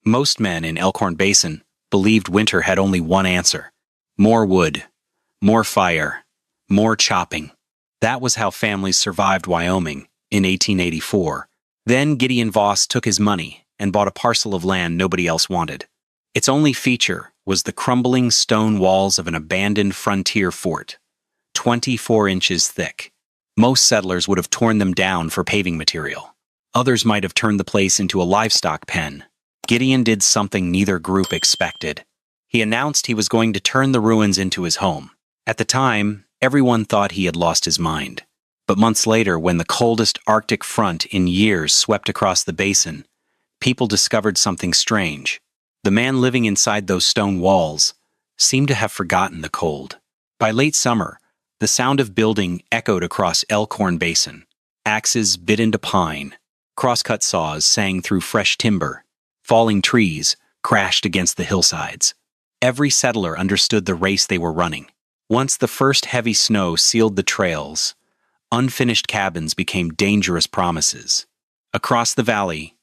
Most men in Elkhorn Basin believed winter had only one answer: more wood, more fire, more chopping. That was how families survived Wyoming in 1884. Then Gideon Voss took his money and bought a parcel of land nobody else wanted. Its only feature was the crumbling stone walls of an abandoned frontier fort, 24 inches thick. Most settlers would have torn them down for paving material. Others might have turned the place into a livestock pen. Gideon did something neither group expected. He announced he was going to turn the ruins into his home. At the time, everyone thought he had lost his mind. But months later, when the coldest Arctic front in years swept across the basin, people discovered something strange. The man living inside those stone walls seemed to have forgotten the cold. By late summer, the sound of building echoed across Elkhorn Basin. Axes bit into pine. Crosscut saws sang through fresh timber. Falling trees crashed against the hillsides. Every settler understood the race they were running. Once the first heavy snow sealed the trails, unfinished cabins became dangerous promises. Across the valley,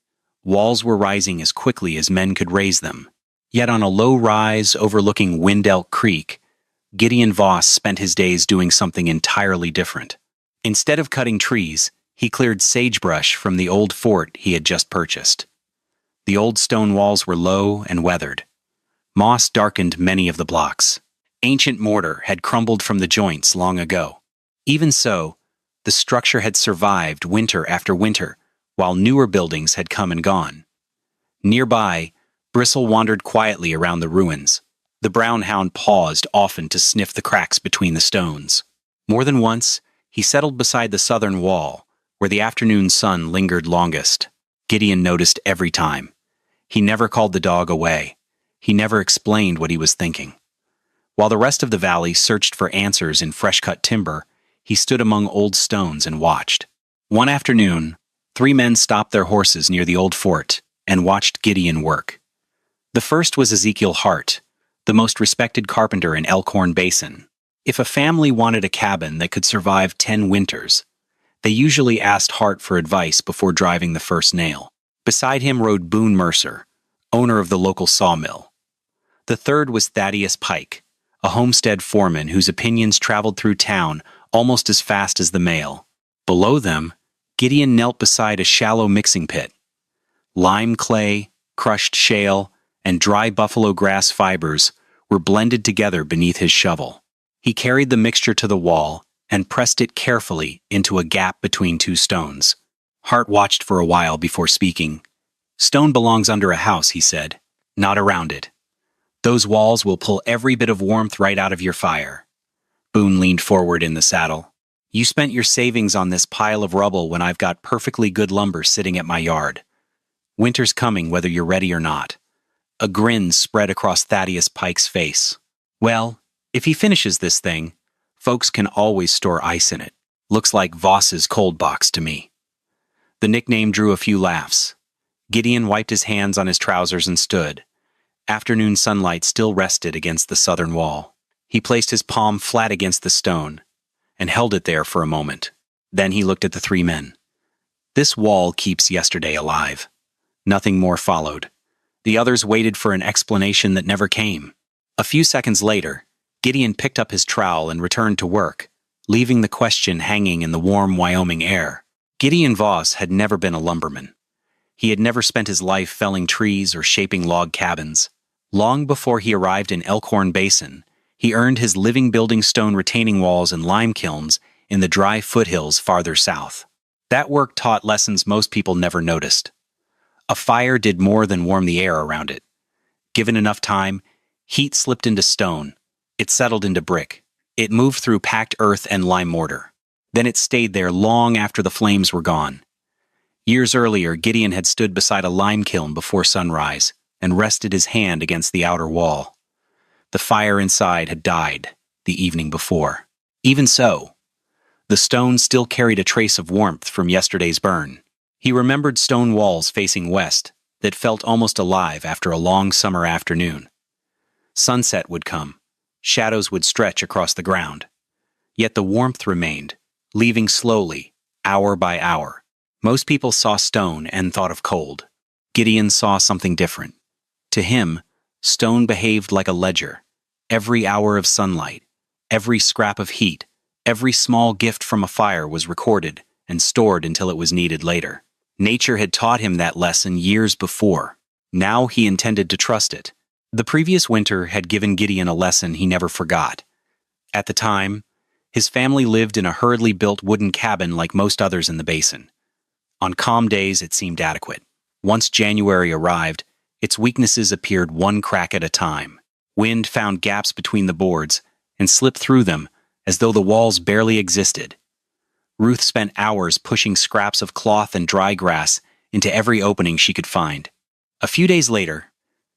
walls were rising as quickly as men could raise them. Yet on a low rise overlooking Wind Elk Creek, Gideon Voss spent his days doing something entirely different. Instead of cutting trees, he cleared sagebrush from the old fort he had just purchased. The old stone walls were low and weathered. Moss darkened many of the blocks. Ancient mortar had crumbled from the joints long ago. Even so, the structure had survived winter after winter, while newer buildings had come and gone. Nearby, Bristle wandered quietly around the ruins. The brown hound paused often to sniff the cracks between the stones. More than once, he settled beside the southern wall, where the afternoon sun lingered longest. Gideon noticed every time. He never called the dog away. He never explained what he was thinking. While the rest of the valley searched for answers in fresh-cut timber, he stood among old stones and watched. One afternoon, 3 men stopped their horses near the old fort and watched Gideon work. The first was Ezekiel Hart, the most respected carpenter in Elkhorn Basin. If a family wanted a cabin that could survive 10 winters, they usually asked Hart for advice before driving the first nail. Beside him rode Boone Mercer, owner of the local sawmill. The third was Thaddeus Pike, a homestead foreman whose opinions traveled through town almost as fast as the mail. Below them, Gideon knelt beside a shallow mixing pit. Lime clay, crushed shale, and dry buffalo grass fibers were blended together beneath his shovel. He carried the mixture to the wall and pressed it carefully into a gap between 2 stones. Hart watched for a while before speaking. "Stone belongs under a house," he said, "not around it. Those walls will pull every bit of warmth right out of your fire." Boone leaned forward in the saddle. "You spent your savings on this pile of rubble when I've got perfectly good lumber sitting at my yard. Winter's coming whether you're ready or not." A grin spread across Thaddeus Pike's face. "Well, if he finishes this thing, folks can always store ice in it. Looks like Voss's cold box to me." The nickname drew a few laughs. Gideon wiped his hands on his trousers and stood. Afternoon sunlight still rested against the southern wall. He placed his palm flat against the stone and held it there for a moment. Then he looked at the 3 men. "This wall keeps yesterday alive." Nothing more followed. The others waited for an explanation that never came. A few seconds later, Gideon picked up his trowel and returned to work, leaving the question hanging in the warm Wyoming air. Gideon Voss had never been a lumberman. He had never spent his life felling trees or shaping log cabins. Long before he arrived in Elkhorn Basin, he earned his living building stone retaining walls and lime kilns in the dry foothills farther south. That work taught lessons most people never noticed. A fire did more than warm the air around it. Given enough time, heat slipped into stone. It settled into brick. It moved through packed earth and lime mortar. Then it stayed there long after the flames were gone. Years earlier, Gideon had stood beside a lime kiln before sunrise and rested his hand against the outer wall. The fire inside had died the evening before. Even so, the stone still carried a trace of warmth from yesterday's burn. He remembered stone walls facing west that felt almost alive after a long summer afternoon. Sunset would come. Shadows would stretch across the ground. Yet the warmth remained, leaving slowly, hour by hour. Most people saw stone and thought of cold. Gideon saw something different. To him, stone behaved like a ledger. Every hour of sunlight, every scrap of heat, every small gift from a fire was recorded and stored until it was needed later. Nature had taught him that lesson years before. Now he intended to trust it. The previous winter had given Gideon a lesson he never forgot. At the time, his family lived in a hurriedly built wooden cabin like most others in the basin. On calm days, it seemed adequate. Once January arrived, its weaknesses appeared one crack at a time. Wind found gaps between the boards and slipped through them as though the walls barely existed. Ruth spent hours pushing scraps of cloth and dry grass into every opening she could find. A few days later,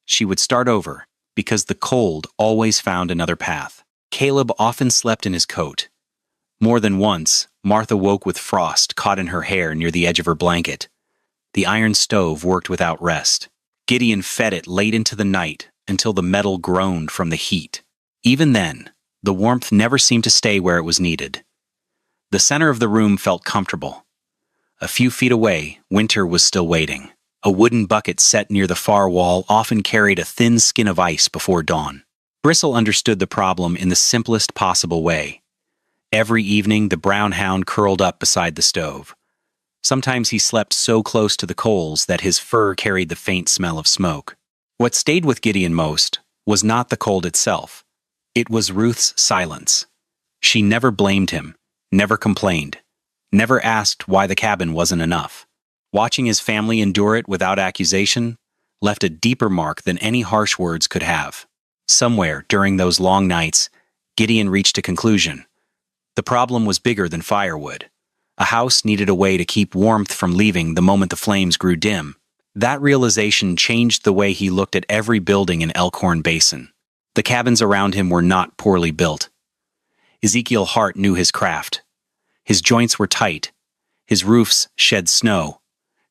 she would start over because the cold always found another path. Caleb often slept in his coat. More than once, Martha woke with frost caught in her hair near the edge of her blanket. The iron stove worked without rest. Gideon fed it late into the night until the metal groaned from the heat. Even then, the warmth never seemed to stay where it was needed. The center of the room felt comfortable. A few feet away, winter was still waiting. A wooden bucket set near the far wall often carried a thin skin of ice before dawn. Bristle understood the problem in the simplest possible way. Every evening, the brown hound curled up beside the stove. Sometimes he slept so close to the coals that his fur carried the faint smell of smoke. What stayed with Gideon most was not the cold itself. It was Ruth's silence. She never blamed him, never complained, never asked why the cabin wasn't enough. Watching his family endure it without accusation left a deeper mark than any harsh words could have. Somewhere during those long nights, Gideon reached a conclusion. The problem was bigger than firewood. A house needed a way to keep warmth from leaving the moment the flames grew dim. That realization changed the way he looked at every building in Elkhorn Basin. The cabins around him were not poorly built. Ezekiel Hart knew his craft. His joints were tight. His roofs shed snow.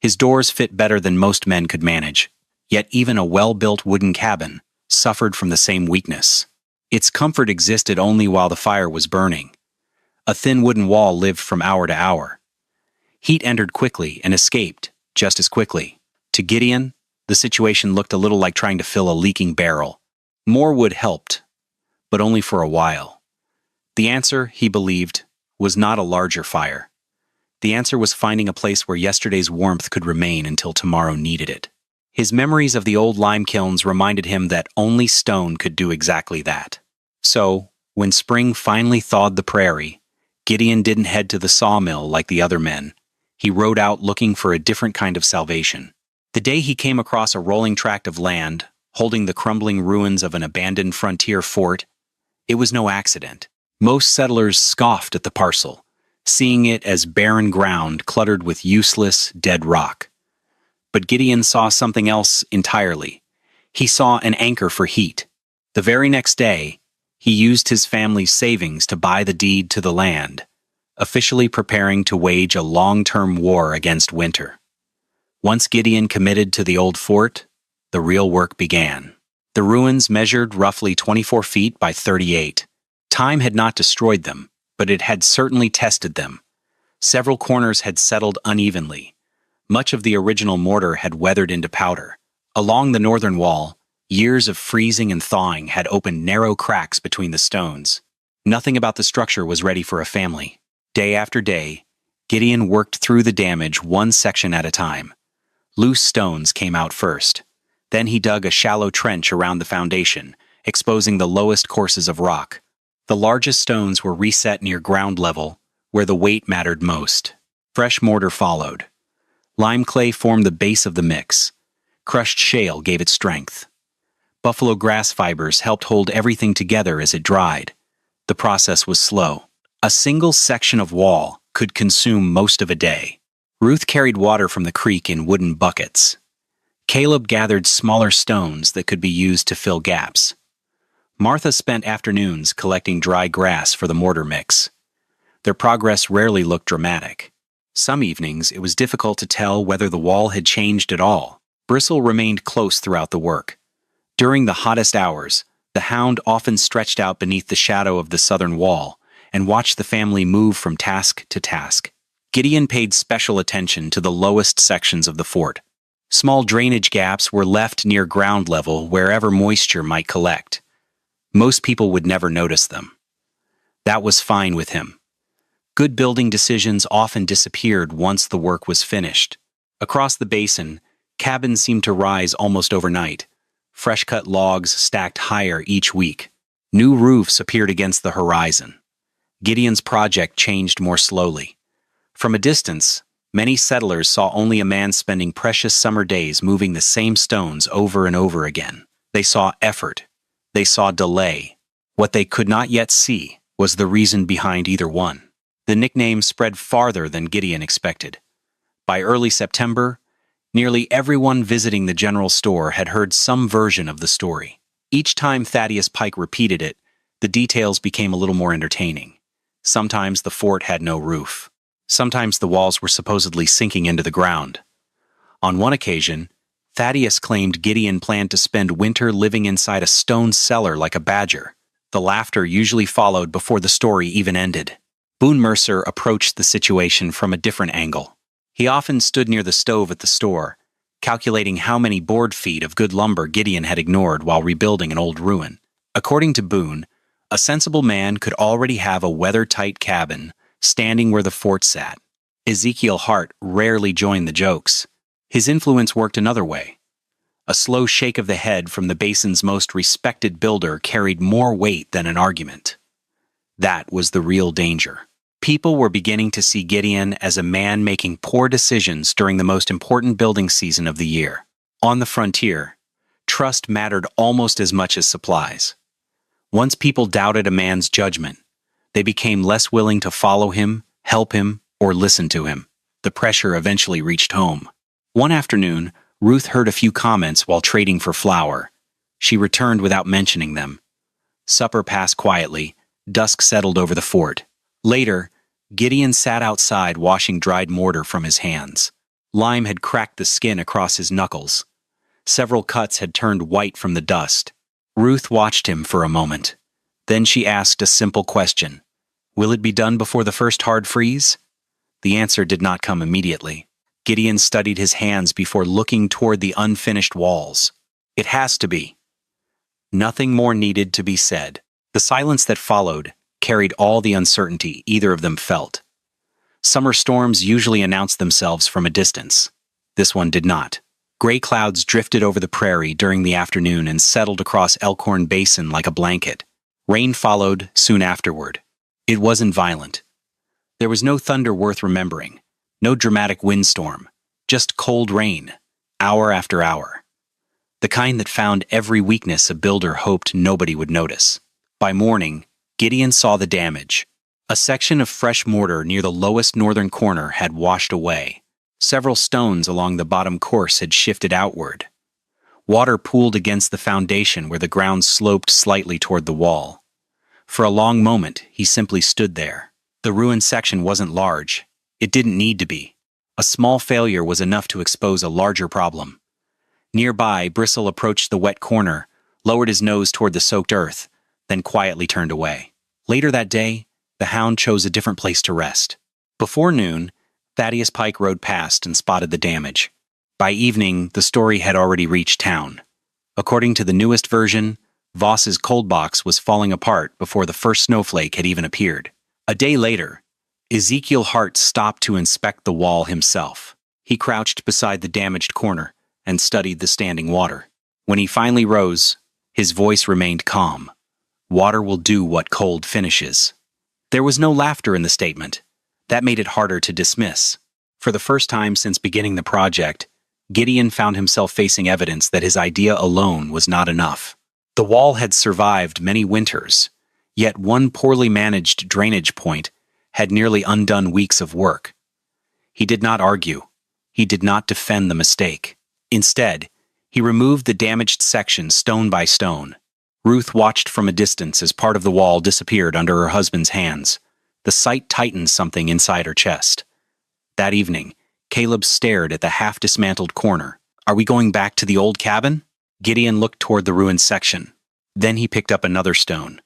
His doors fit better than most men could manage. Yet even a well-built wooden cabin suffered from the same weakness. Its comfort existed only while the fire was burning. A thin wooden wall lived from hour to hour. Heat entered quickly and escaped just as quickly. To Gideon, the situation looked a little like trying to fill a leaking barrel. More wood helped, but only for a while. The answer, he believed, was not a larger fire. The answer was finding a place where yesterday's warmth could remain until tomorrow needed it. His memories of the old lime kilns reminded him that only stone could do exactly that. So, when spring finally thawed the prairie, Gideon didn't head to the sawmill like the other men. He rode out looking for a different kind of salvation. The day he came across a rolling tract of land, holding the crumbling ruins of an abandoned frontier fort, it was no accident. Most settlers scoffed at the parcel, seeing it as barren ground cluttered with useless, dead rock. But Gideon saw something else entirely. He saw an anchor for heat. The very next day, he used his family's savings to buy the deed to the land, officially preparing to wage a long-term war against winter. Once Gideon committed to the old fort, the real work began. The ruins measured roughly 24 feet by 38. Time had not destroyed them, but it had certainly tested them. Several corners had settled unevenly. Much of the original mortar had weathered into powder. Along the northern wall, years of freezing and thawing had opened narrow cracks between the stones. Nothing about the structure was ready for a family. Day after day, Gideon worked through the damage one section at a time. Loose stones came out first. Then he dug a shallow trench around the foundation, exposing the lowest courses of rock. The largest stones were reset near ground level, where the weight mattered most. Fresh mortar followed. Lime clay formed the base of the mix. Crushed shale gave it strength. Buffalo grass fibers helped hold everything together as it dried. The process was slow. A single section of wall could consume most of a day. Ruth carried water from the creek in wooden buckets. Caleb gathered smaller stones that could be used to fill gaps. Martha spent afternoons collecting dry grass for the mortar mix. Their progress rarely looked dramatic. Some evenings, it was difficult to tell whether the wall had changed at all. Bristle remained close throughout the work. During the hottest hours, the hound often stretched out beneath the shadow of the southern wall and watched the family move from task to task. Gideon paid special attention to the lowest sections of the fort. Small drainage gaps were left near ground level wherever moisture might collect. Most people would never notice them. That was fine with him. Good building decisions often disappeared once the work was finished. Across the basin, cabins seemed to rise almost overnight. Fresh-cut logs stacked higher each week. New roofs appeared against the horizon. Gideon's project changed more slowly. From a distance, many settlers saw only a man spending precious summer days moving the same stones over and over again. They saw effort. They saw delay. What they could not yet see was the reason behind either one. The nickname spread farther than Gideon expected. By early September, nearly everyone visiting the general store had heard some version of the story. Each time Thaddeus Pike repeated it, the details became a little more entertaining. Sometimes the fort had no roof. Sometimes the walls were supposedly sinking into the ground. On one occasion, Thaddeus claimed Gideon planned to spend winter living inside a stone cellar like a badger. The laughter usually followed before the story even ended. Boone Mercer approached the situation from a different angle. He often stood near the stove at the store, calculating how many board feet of good lumber Gideon had ignored while rebuilding an old ruin. According to Boone, a sensible man could already have a weather-tight cabin standing where the fort sat. Ezekiel Hart rarely joined the jokes. His influence worked another way. A slow shake of the head from the basin's most respected builder carried more weight than an argument. That was the real danger. People were beginning to see Gideon as a man making poor decisions during the most important building season of the year. On the frontier, trust mattered almost as much as supplies. Once people doubted a man's judgment, they became less willing to follow him, help him, or listen to him. The pressure eventually reached home. One afternoon, Ruth heard a few comments while trading for flour. She returned without mentioning them. Supper passed quietly. Dusk settled over the fort. Later, Gideon sat outside washing dried mortar from his hands. Lime had cracked the skin across his knuckles. Several cuts had turned white from the dust. Ruth watched him for a moment. Then she asked a simple question. Will it be done before the first hard freeze? The answer did not come immediately. Gideon studied his hands before looking toward the unfinished walls. It has to be. Nothing more needed to be said. The silence that followed carried all the uncertainty either of them felt. Summer storms usually announced themselves from a distance. This one did not. Gray clouds drifted over the prairie during the afternoon and settled across Elkhorn Basin like a blanket. Rain followed soon afterward. It wasn't violent. There was no thunder worth remembering, no dramatic windstorm, just cold rain, hour after hour. The kind that found every weakness a builder hoped nobody would notice. By morning, Gideon saw the damage. A section of fresh mortar near the lowest northern corner had washed away. Several stones along the bottom course had shifted outward. Water pooled against the foundation where the ground sloped slightly toward the wall. For a long moment, he simply stood there. The ruined section wasn't large. It didn't need to be. A small failure was enough to expose a larger problem. Nearby, Bristle approached the wet corner, lowered his nose toward the soaked earth, then quietly turned away. Later that day, the hound chose a different place to rest. Before noon, Thaddeus Pike rode past and spotted the damage. By evening, the story had already reached town. According to the newest version, Voss's cold box was falling apart before the first snowflake had even appeared. A day later, Ezekiel Hart stopped to inspect the wall himself. He crouched beside the damaged corner and studied the standing water. When he finally rose, his voice remained calm. Water will do what cold finishes. There was no laughter in the statement. That made it harder to dismiss. For the first time since beginning the project, Gideon found himself facing evidence that his idea alone was not enough. The wall had survived many winters, yet one poorly managed drainage point had nearly undone weeks of work. He did not argue. He did not defend the mistake. Instead, he removed the damaged section stone by stone. Ruth watched from a distance as part of the wall disappeared under her husband's hands. The sight tightened something inside her chest. That evening, Caleb stared at the half-dismantled corner. Are we going back to the old cabin? Gideon looked toward the ruined section. Then he picked up another stone.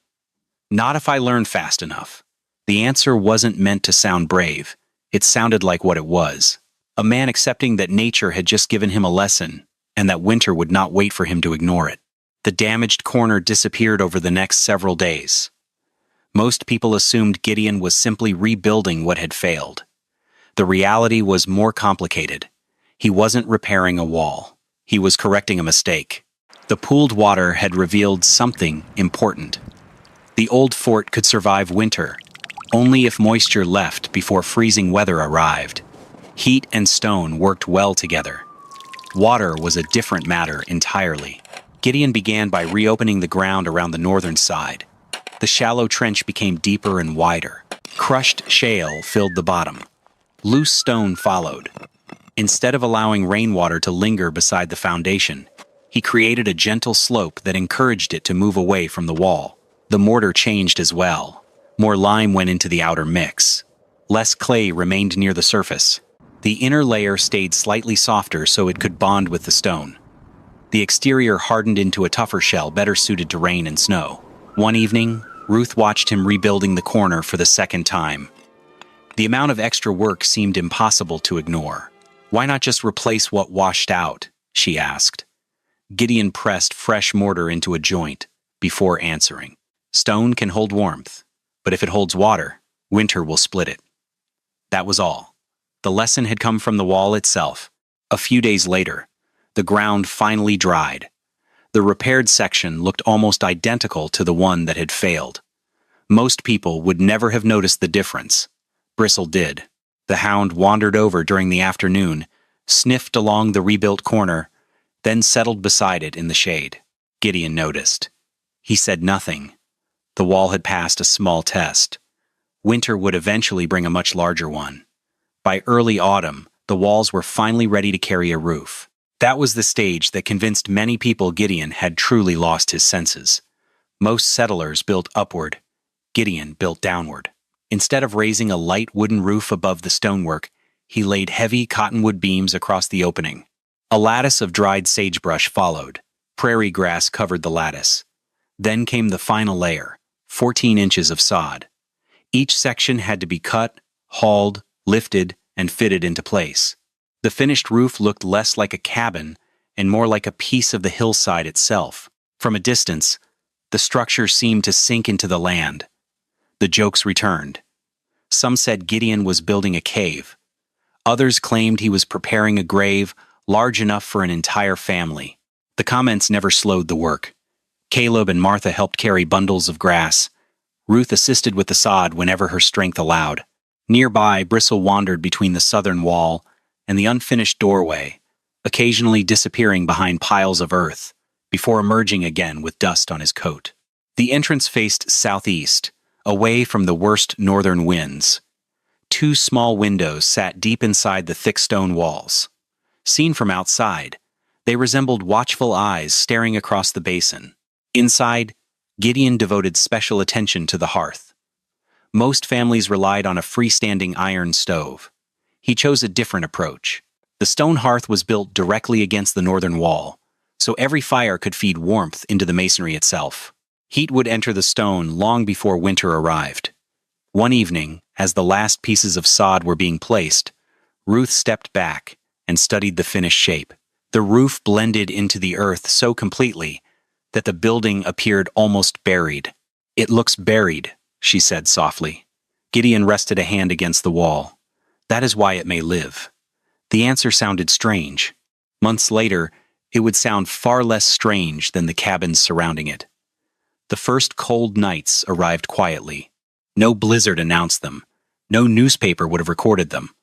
Not if I learn fast enough. The answer wasn't meant to sound brave. It sounded like what it was. A man accepting that nature had just given him a lesson, and that winter would not wait for him to ignore it. The damaged corner disappeared over the next several days. Most people assumed Gideon was simply rebuilding what had failed. The reality was more complicated. He wasn't repairing a wall. He was correcting a mistake. The pooled water had revealed something important. The old fort could survive winter, only if moisture left before freezing weather arrived. Heat and stone worked well together. Water was a different matter entirely. Gideon began by reopening the ground around the northern side. The shallow trench became deeper and wider. Crushed shale filled the bottom. Loose stone followed. Instead of allowing rainwater to linger beside the foundation, he created a gentle slope that encouraged it to move away from the wall. The mortar changed as well. More lime went into the outer mix. Less clay remained near the surface. The inner layer stayed slightly softer so it could bond with the stone. The exterior hardened into a tougher shell better suited to rain and snow. One evening, Ruth watched him rebuilding the corner for the second time. The amount of extra work seemed impossible to ignore. "Why not just replace what washed out?" she asked. Gideon pressed fresh mortar into a joint before answering. "Stone can hold warmth, but if it holds water, winter will split it." That was all. The lesson had come from the wall itself. A few days later, the ground finally dried. The repaired section looked almost identical to the one that had failed. Most people would never have noticed the difference. Bristle did. The hound wandered over during the afternoon, sniffed along the rebuilt corner, then settled beside it in the shade. Gideon noticed. He said nothing. The wall had passed a small test. Winter would eventually bring a much larger one. By early autumn, the walls were finally ready to carry a roof. That was the stage that convinced many people Gideon had truly lost his senses. Most settlers built upward. Gideon built downward. Instead of raising a light wooden roof above the stonework, he laid heavy cottonwood beams across the opening. A lattice of dried sagebrush followed. Prairie grass covered the lattice. Then came the final layer, 14 inches of sod. Each section had to be cut, hauled, lifted, and fitted into place. The finished roof looked less like a cabin and more like a piece of the hillside itself. From a distance, the structure seemed to sink into the land. The jokes returned. Some said Gideon was building a cave. Others claimed he was preparing a grave large enough for an entire family. The comments never slowed the work. Caleb and Martha helped carry bundles of grass. Ruth assisted with the sod whenever her strength allowed. Nearby, Bristle wandered between the southern wall and the unfinished doorway, occasionally disappearing behind piles of earth, before emerging again with dust on his coat. The entrance faced southeast, away from the worst northern winds. Two small windows sat deep inside the thick stone walls. Seen from outside, they resembled watchful eyes staring across the basin. Inside, Gideon devoted special attention to the hearth. Most families relied on a freestanding iron stove. He chose a different approach. The stone hearth was built directly against the northern wall, so every fire could feed warmth into the masonry itself. Heat would enter the stone long before winter arrived. One evening, as the last pieces of sod were being placed, Ruth stepped back and studied the finished shape. The roof blended into the earth so completely that the building appeared almost buried. "It looks buried," she said softly. Gideon rested a hand against the wall. "That is why it may live." The answer sounded strange. Months later, it would sound far less strange than the cabins surrounding it. The first cold nights arrived quietly. No blizzard announced them. No newspaper would have recorded them.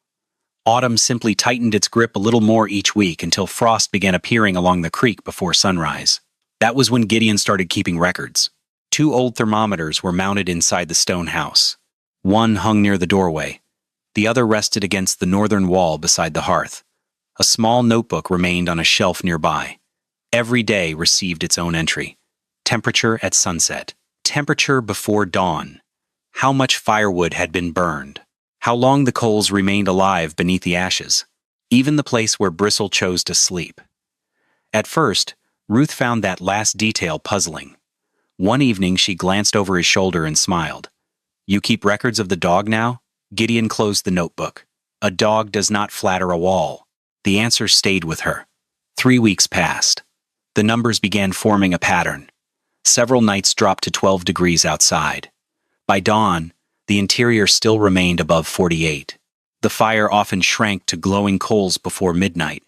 Autumn simply tightened its grip a little more each week until frost began appearing along the creek before sunrise. That was when Gideon started keeping records. 2 old thermometers were mounted inside the stone house. One hung near the doorway. The other rested against the northern wall beside the hearth. A small notebook remained on a shelf nearby. Every day received its own entry. Temperature at sunset. Temperature before dawn. How much firewood had been burned. How long the coals remained alive beneath the ashes. Even the place where Bristle chose to sleep. At first, Ruth found that last detail puzzling. One evening she glanced over his shoulder and smiled. "You keep records of the dog now?" Gideon closed the notebook. A dog does not flatter a wall. The answer stayed with her. 3 weeks passed. The numbers began forming a pattern. Several nights dropped to 12 degrees outside. By dawn, the interior still remained above 48. The fire often shrank to glowing coals before midnight,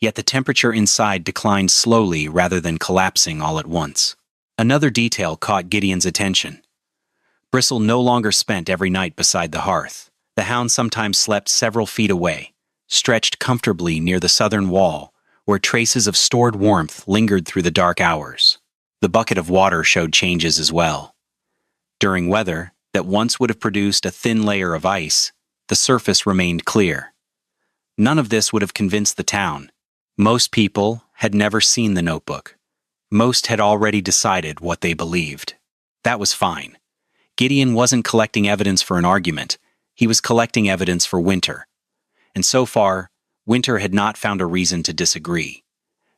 yet the temperature inside declined slowly rather than collapsing all at once. Another detail caught Gideon's attention. Bristle no longer spent every night beside the hearth. The hound sometimes slept several feet away, stretched comfortably near the southern wall, where traces of stored warmth lingered through the dark hours. The bucket of water showed changes as well. During weather that once would have produced a thin layer of ice, the surface remained clear. None of this would have convinced the town. Most people had never seen the notebook. Most had already decided what they believed. That was fine. Gideon wasn't collecting evidence for an argument. He was collecting evidence for Winter. And so far, Winter had not found a reason to disagree.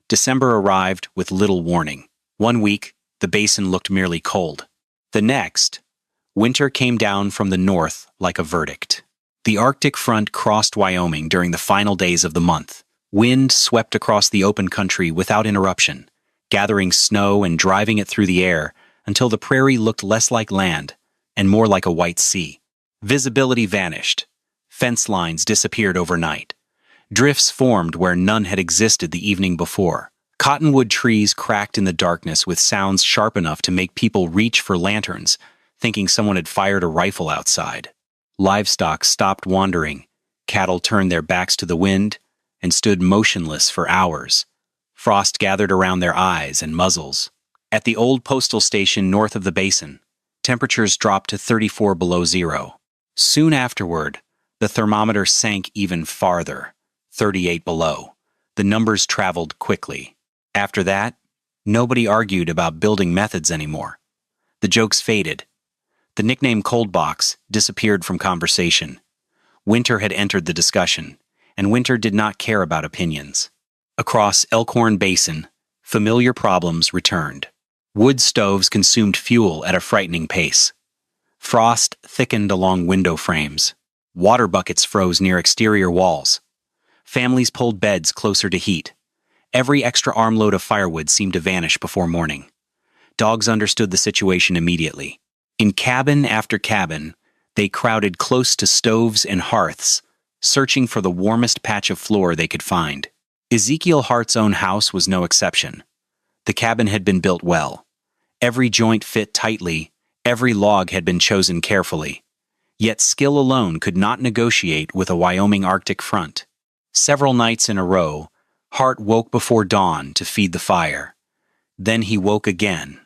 December arrived with little warning. 1 week, the basin looked merely cold. The next, winter came down from the north like a verdict. The Arctic front crossed Wyoming during the final days of the month. Wind swept across the open country without interruption, gathering snow and driving it through the air until the prairie looked less like land and more like a white sea. Visibility vanished. Fence lines disappeared overnight. Drifts formed where none had existed the evening before. Cottonwood trees cracked in the darkness with sounds sharp enough to make people reach for lanterns, thinking someone had fired a rifle outside. Livestock stopped wandering. Cattle turned their backs to the wind and stood motionless for hours. Frost gathered around their eyes and muzzles. At the old postal station north of the basin, temperatures dropped to 34 below zero. Soon afterward, the thermometer sank even farther, 38 below. The numbers traveled quickly. After that, nobody argued about building methods anymore. The jokes faded. The nickname Cold Box disappeared from conversation. Winter had entered the discussion, and Winter did not care about opinions. Across Elkhorn Basin, familiar problems returned. Wood stoves consumed fuel at a frightening pace. Frost thickened along window frames. Water buckets froze near exterior walls. Families pulled beds closer to heat. Every extra armload of firewood seemed to vanish before morning. Dogs understood the situation immediately. In cabin after cabin, they crowded close to stoves and hearths, searching for the warmest patch of floor they could find. Ezekiel Hart's own house was no exception. The cabin had been built well. Every joint fit tightly, every log had been chosen carefully. Yet skill alone could not negotiate with a Wyoming Arctic front. Several nights in a row, Hart woke before dawn to feed the fire. Then he woke again,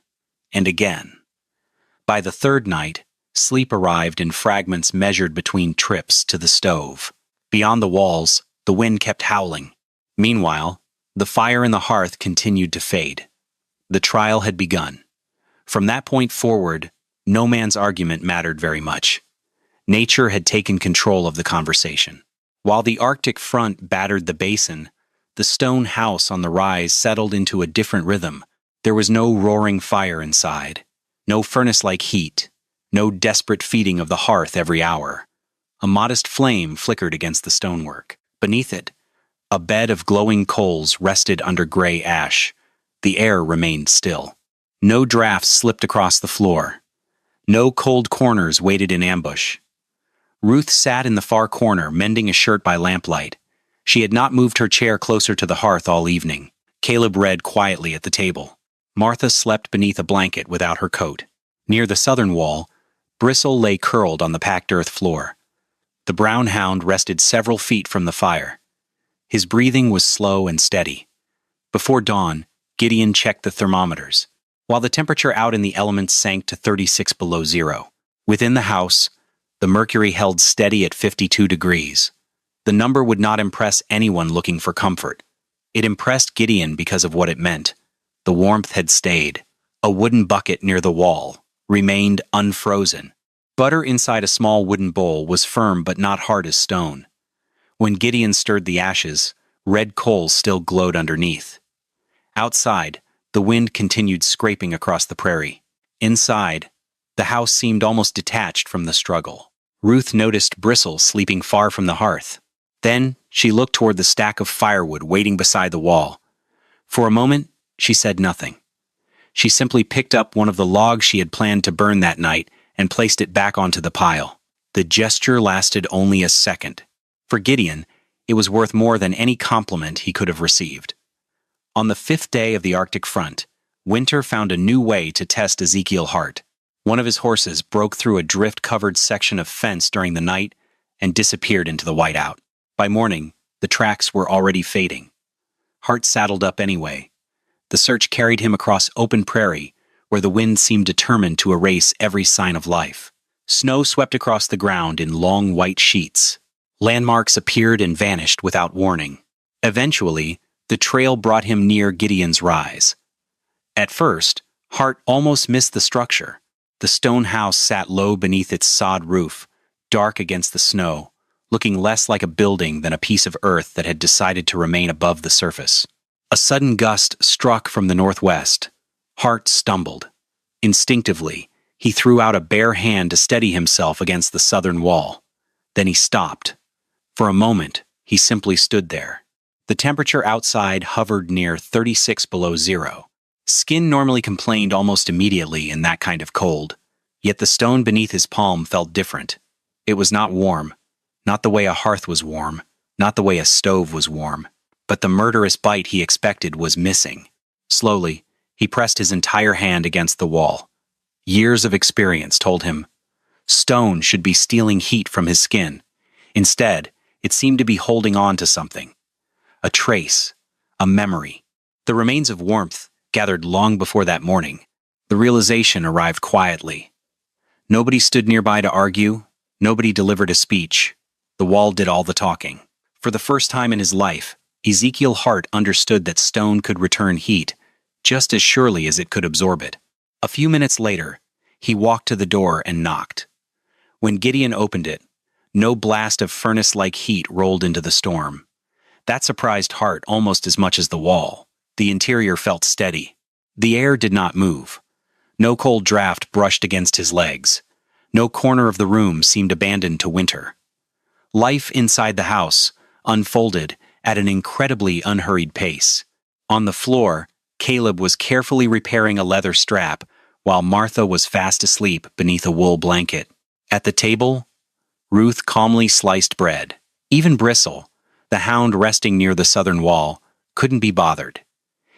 and again. By the third night, sleep arrived in fragments measured between trips to the stove. Beyond the walls, the wind kept howling. Meanwhile, the fire in the hearth continued to fade. The trial had begun. From that point forward, no man's argument mattered very much. Nature had taken control of the conversation. While the Arctic front battered the basin, the stone house on the rise settled into a different rhythm. There was no roaring fire inside, no furnace-like heat, no desperate feeding of the hearth every hour. A modest flame flickered against the stonework. Beneath it, a bed of glowing coals rested under gray ash. The air remained still. No drafts slipped across the floor. No cold corners waited in ambush. Ruth sat in the far corner, mending a shirt by lamplight. She had not moved her chair closer to the hearth all evening. Caleb read quietly at the table. Martha slept beneath a blanket without her coat. Near the southern wall, Bristle lay curled on the packed earth floor. The brown hound rested several feet from the fire. His breathing was slow and steady. Before dawn, Gideon checked the thermometers. While the temperature out in the elements sank to 36 below zero. Within the house, the mercury held steady at 52 degrees. The number would not impress anyone looking for comfort. It impressed Gideon because of what it meant. The warmth had stayed. A wooden bucket near the wall remained unfrozen. Butter inside a small wooden bowl was firm but not hard as stone. When Gideon stirred the ashes, red coals still glowed underneath. Outside, the wind continued scraping across the prairie. Inside, the house seemed almost detached from the struggle. Ruth noticed Bristle sleeping far from the hearth. Then she looked toward the stack of firewood waiting beside the wall. For a moment, she said nothing. She simply picked up one of the logs she had planned to burn that night and placed it back onto the pile. The gesture lasted only a second. For Gideon, it was worth more than any compliment he could have received. On the 5th day of the Arctic front, Winter found a new way to test Ezekiel Hart. One of his horses broke through a drift-covered section of fence during the night and disappeared into the whiteout. By morning, the tracks were already fading. Hart saddled up anyway. The search carried him across open prairie, where the wind seemed determined to erase every sign of life. Snow swept across the ground in long white sheets. Landmarks appeared and vanished without warning. Eventually, the trail brought him near Gideon's Rise. At first, Hart almost missed the structure. The stone house sat low beneath its sod roof, dark against the snow, looking less like a building than a piece of earth that had decided to remain above the surface. A sudden gust struck from the northwest. Hart stumbled. Instinctively, he threw out a bare hand to steady himself against the southern wall. Then he stopped. For a moment, he simply stood there. The temperature outside hovered near 36 below zero. Skin normally complained almost immediately in that kind of cold, yet the stone beneath his palm felt different. It was not warm, not the way a hearth was warm, not the way a stove was warm, but the murderous bite he expected was missing. Slowly, he pressed his entire hand against the wall. Years of experience told him stone should be stealing heat from his skin. Instead, it seemed to be holding on to something. A trace, a memory. The remains of warmth gathered long before that morning. The realization arrived quietly. Nobody stood nearby to argue. Nobody delivered a speech. The wall did all the talking. For the first time in his life, Ezekiel Hart understood that stone could return heat just as surely as it could absorb it. A few minutes later, he walked to the door and knocked. When Gideon opened it, no blast of furnace-like heat rolled into the storm. That surprised Hart almost as much as the wall. The interior felt steady. The air did not move. No cold draft brushed against his legs. No corner of the room seemed abandoned to winter. Life inside the house unfolded at an incredibly unhurried pace. On the floor, Caleb was carefully repairing a leather strap, while Martha was fast asleep beneath a wool blanket. At the table, Ruth calmly sliced bread. Even Bristle, the hound resting near the southern wall, couldn't be bothered.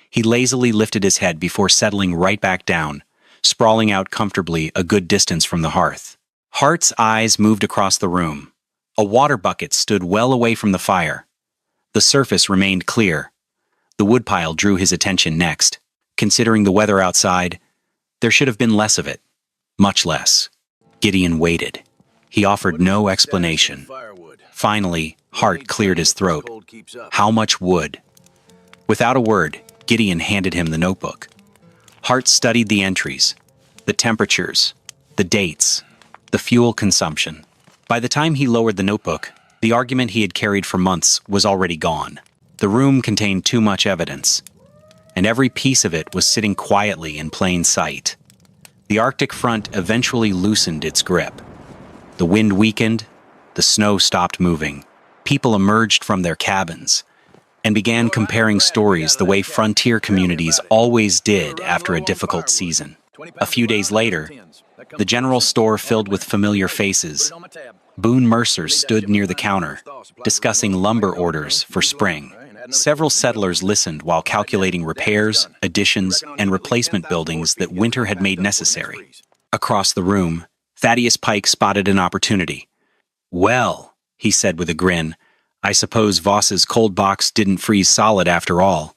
He lazily lifted his head before settling right back down, sprawling out comfortably a good distance from the hearth. Hart's eyes moved across the room. A water bucket stood well away from the fire. The surface remained clear. The woodpile drew his attention next. Considering the weather outside, there should have been less of it. Much less. Gideon waited. He offered no explanation. Finally, Hart cleared his throat. How much wood? Without a word, Gideon handed him the notebook. Hart studied the entries, the temperatures, the dates, the fuel consumption. By the time he lowered the notebook, the argument he had carried for months was already gone. The room contained too much evidence, and every piece of it was sitting quietly in plain sight. The Arctic front eventually loosened its grip. The wind weakened, the snow stopped moving. People emerged from their cabins and began comparing stories the way frontier communities always did after a difficult season. A few days later, the general store filled with familiar faces. Boone Mercer stood near the counter, discussing lumber orders for spring. Several settlers listened while calculating repairs, additions, and replacement buildings that winter had made necessary. Across the room, Thaddeus Pike spotted an opportunity. "Well," he said with a grin, "I suppose Voss's cold box didn't freeze solid after all."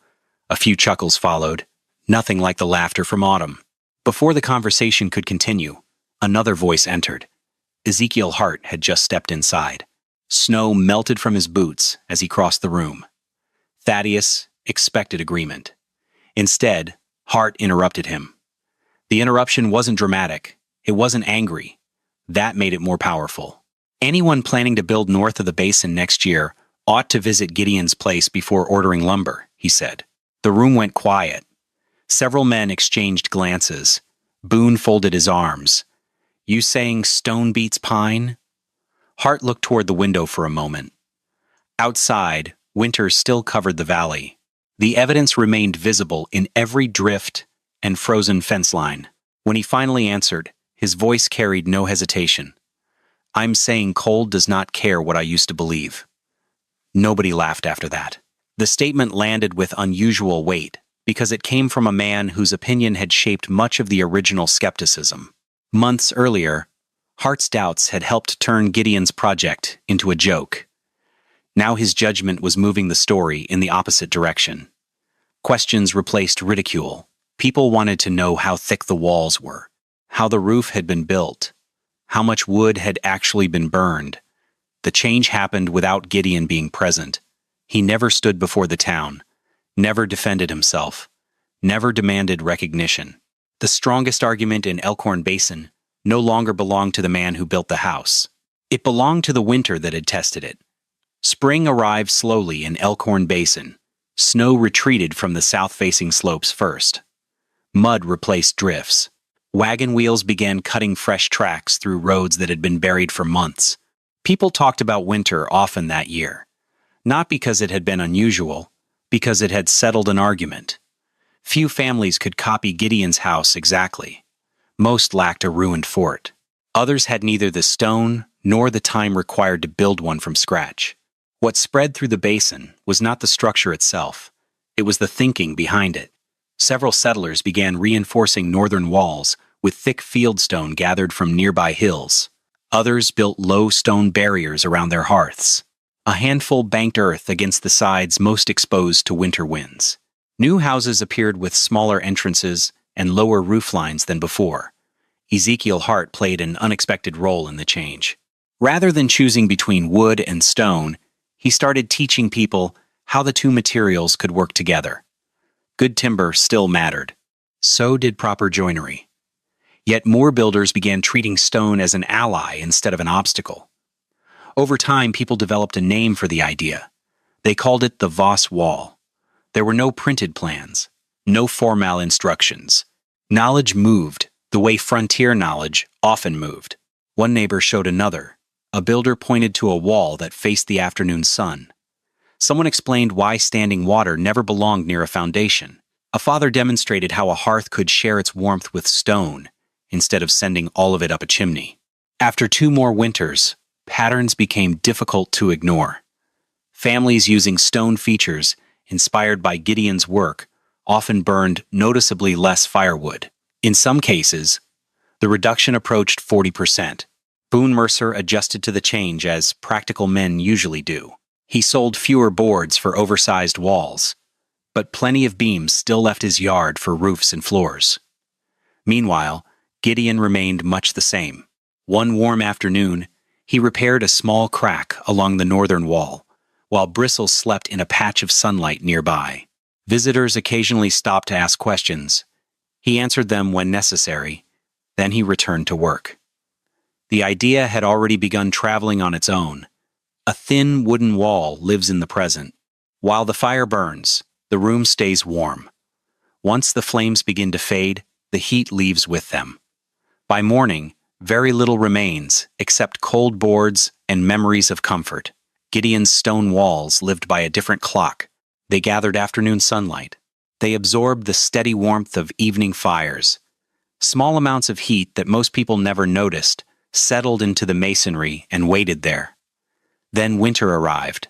A few chuckles followed, nothing like the laughter from Autumn. Before the conversation could continue, another voice entered. Ezekiel Hart had just stepped inside. Snow melted from his boots as he crossed the room. Thaddeus expected agreement. Instead, Hart interrupted him. The interruption wasn't dramatic. It wasn't angry. That made it more powerful. Anyone planning to build north of the basin next year ought to visit Gideon's place before ordering lumber, he said. The room went quiet. Several men exchanged glances. Boone folded his arms. "You saying stone beats pine?" Hart looked toward the window for a moment. Outside, winter still covered the valley. The evidence remained visible in every drift and frozen fence line. When he finally answered, his voice carried no hesitation. "I'm saying cold does not care what I used to believe." Nobody laughed after that. The statement landed with unusual weight because it came from a man whose opinion had shaped much of the original skepticism. Months earlier, Hart's doubts had helped turn Gideon's project into a joke. Now his judgment was moving the story in the opposite direction. Questions replaced ridicule. People wanted to know how thick the walls were, how the roof had been built, how much wood had actually been burned. The change happened without Gideon being present. He never stood before the town, never defended himself, never demanded recognition. The strongest argument in Elkhorn Basin no longer belonged to the man who built the house. It belonged to the winter that had tested it. Spring arrived slowly in Elkhorn Basin. Snow retreated from the south-facing slopes first. Mud replaced drifts. Wagon wheels began cutting fresh tracks through roads that had been buried for months. People talked about winter often that year, not because it had been unusual, because it had settled an argument. Few families could copy Gideon's house exactly. Most lacked a ruined fort. Others had neither the stone nor the time required to build one from scratch. What spread through the basin was not the structure itself. It was the thinking behind it. Several settlers began reinforcing northern walls with thick fieldstone gathered from nearby hills. Others built low stone barriers around their hearths. A handful banked earth against the sides most exposed to winter winds. New houses appeared with smaller entrances and lower roof lines than before. Ezekiel Hart played an unexpected role in the change. Rather than choosing between wood and stone, he started teaching people how the two materials could work together. Good timber still mattered. So did proper joinery. Yet more builders began treating stone as an ally instead of an obstacle. Over time, people developed a name for the idea. They called it the Voss Wall. There were no printed plans, no formal instructions. Knowledge moved the way frontier knowledge often moved. One neighbor showed another. A builder pointed to a wall that faced the afternoon sun. Someone explained why standing water never belonged near a foundation. A father demonstrated how a hearth could share its warmth with stone instead of sending all of it up a chimney. After 2 more winters, patterns became difficult to ignore. Families using stone features inspired by Gideon's work often burned noticeably less firewood. In some cases, the reduction approached 40%. Boone Mercer adjusted to the change as practical men usually do. He sold fewer boards for oversized walls, but plenty of beams still left his yard for roofs and floors. Meanwhile, Gideon remained much the same. One warm afternoon, he repaired a small crack along the northern wall, while Bristle slept in a patch of sunlight nearby. Visitors occasionally stopped to ask questions. He answered them when necessary, then he returned to work. The idea had already begun traveling on its own. A thin wooden wall lives in the present. While the fire burns, the room stays warm. Once the flames begin to fade, the heat leaves with them. By morning, very little remains except cold boards and memories of comfort. Gideon's stone walls lived by a different clock. They gathered afternoon sunlight. They absorbed the steady warmth of evening fires. Small amounts of heat that most people never noticed settled into the masonry and waited there. Then winter arrived.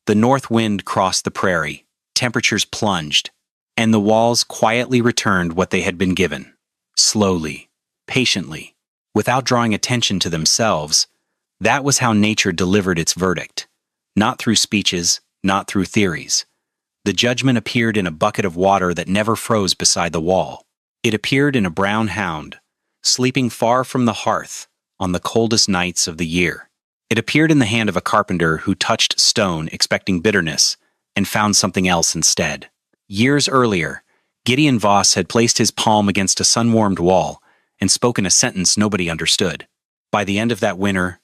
The north wind crossed the prairie, temperatures plunged, and the walls quietly returned what they had been given. Slowly, patiently, without drawing attention to themselves. That was how nature delivered its verdict. Not through speeches, not through theories. The judgment appeared in a bucket of water that never froze beside the wall. It appeared in a brown hound, sleeping far from the hearth on the coldest nights of the year. It appeared in the hand of a carpenter who touched stone expecting bitterness and found something else instead. Years earlier, Gideon Voss had placed his palm against a sun-warmed wall and spoken a sentence nobody understood. By the end of that winter,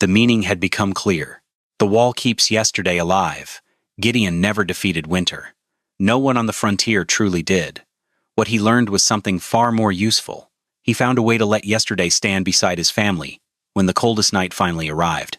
the meaning had become clear. The wall keeps yesterday alive. Gideon never defeated winter. No one on the frontier truly did. What he learned was something far more useful. He found a way to let yesterday stand beside his family when the coldest night finally arrived.